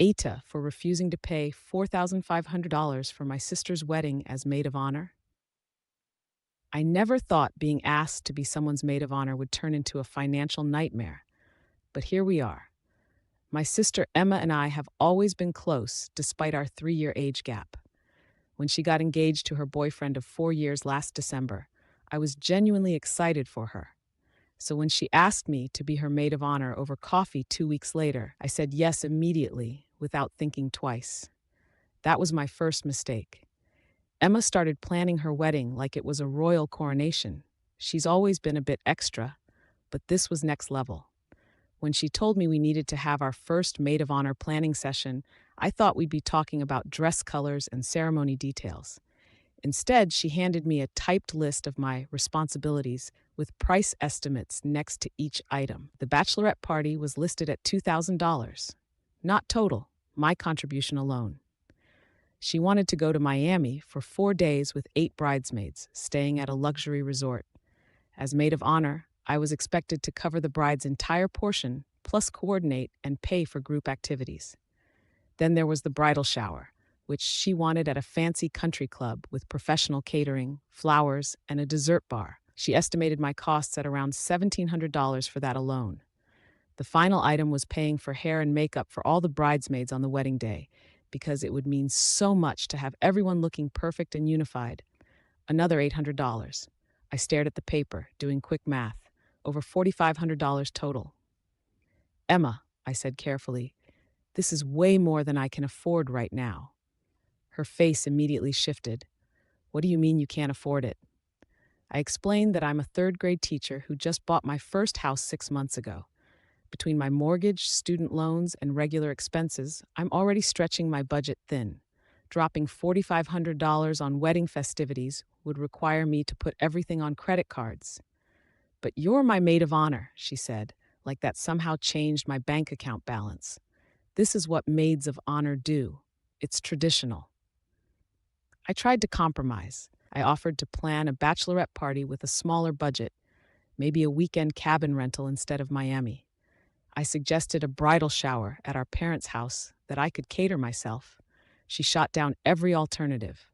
AITA for refusing to pay $4,500 for my sister's wedding as maid of honor? I never thought being asked to be someone's maid of honor would turn into a financial nightmare, but here we are. My sister Emma and I have always been close despite our 3-year age gap. When she got engaged to her boyfriend of 4 years last December, I was genuinely excited for her. So when she asked me to be her maid of honor over coffee 2 weeks later, I said yes immediately without thinking twice. That was my first mistake. Emma started planning her wedding like it was a royal coronation. She's always been a bit extra, but this was next level. When she told me we needed to have our first maid of honor planning session, I thought we'd be talking about dress colors and ceremony details. Instead, she handed me a typed list of my responsibilities with price estimates next to each item. The bachelorette party was listed at $2,000. Not total, my contribution alone. She wanted to go to Miami for 4 days with 8 bridesmaids, staying at a luxury resort. As maid of honor, I was expected to cover the bride's entire portion, plus coordinate and pay for group activities. Then there was the bridal shower, which she wanted at a fancy country club with professional catering, flowers, and a dessert bar. She estimated my costs at around $1,700 for that alone. The final item was paying for hair and makeup for all the bridesmaids on the wedding day, because it would mean so much to have everyone looking perfect and unified. Another $800. I stared at the paper, doing quick math. Over $4,500 total. Emma, I said carefully, this is way more than I can afford right now. Her face immediately shifted. What do you mean you can't afford it? I explained that I'm a third-grade teacher who just bought my first house 6 months ago. Between my mortgage, student loans, and regular expenses, I'm already stretching my budget thin. Dropping $4,500 on wedding festivities would require me to put everything on credit cards. But you're my maid of honor, she said, like that somehow changed my bank account balance. This is what maids of honor do. It's traditional. I tried to compromise. I offered to plan a bachelorette party with a smaller budget, maybe a weekend cabin rental instead of Miami. I suggested a bridal shower at our parents' house that I could cater myself. She shot down every alternative.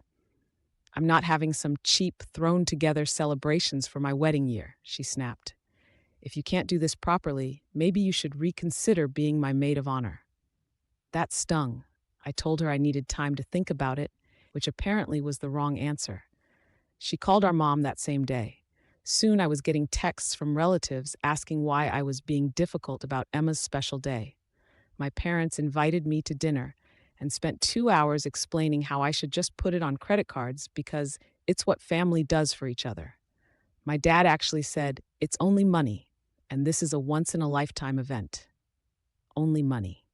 I'm not having some cheap, thrown-together celebrations for my wedding year, she snapped. If you can't do this properly, maybe you should reconsider being my maid of honor. That stung. I told her I needed time to think about it, which apparently was the wrong answer. She called our mom that same day. Soon I was getting texts from relatives asking why I was being difficult about Emma's special day. My parents invited me to dinner and spent 2 hours explaining how I should just put it on credit cards because it's what family does for each other. My dad actually said, it's only money, and this is a once-in-a-lifetime event. Only money.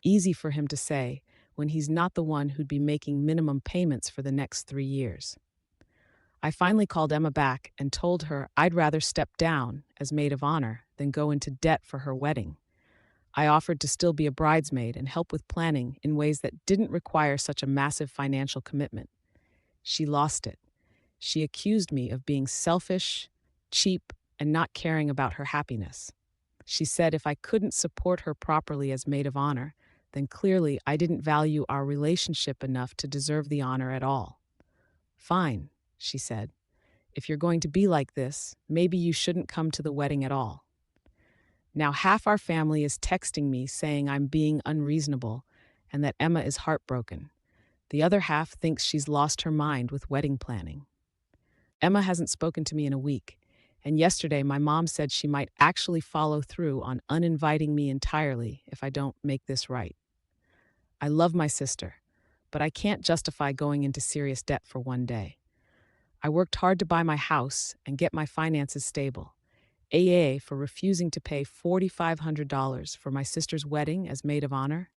Easy for him to say when he's not the one who'd be making minimum payments for the next 3 years. I finally called Emma back and told her I'd rather step down as maid of honor than go into debt for her wedding. I offered to still be a bridesmaid and help with planning in ways that didn't require such a massive financial commitment. She lost it. She accused me of being selfish, cheap, and not caring about her happiness. She said if I couldn't support her properly as maid of honor, then clearly I didn't value our relationship enough to deserve the honor at all. Fine, she said. If you're going to be like this, maybe you shouldn't come to the wedding at all. Now half our family is texting me saying I'm being unreasonable and that Emma is heartbroken. The other half thinks she's lost her mind with wedding planning. Emma hasn't spoken to me in a week, and yesterday my mom said she might actually follow through on uninviting me entirely if I don't make this right. I love my sister, but I can't justify going into serious debt for one day. I worked hard to buy my house and get my finances stable. AA for refusing to pay $4,500 for my sister's wedding as maid of honor?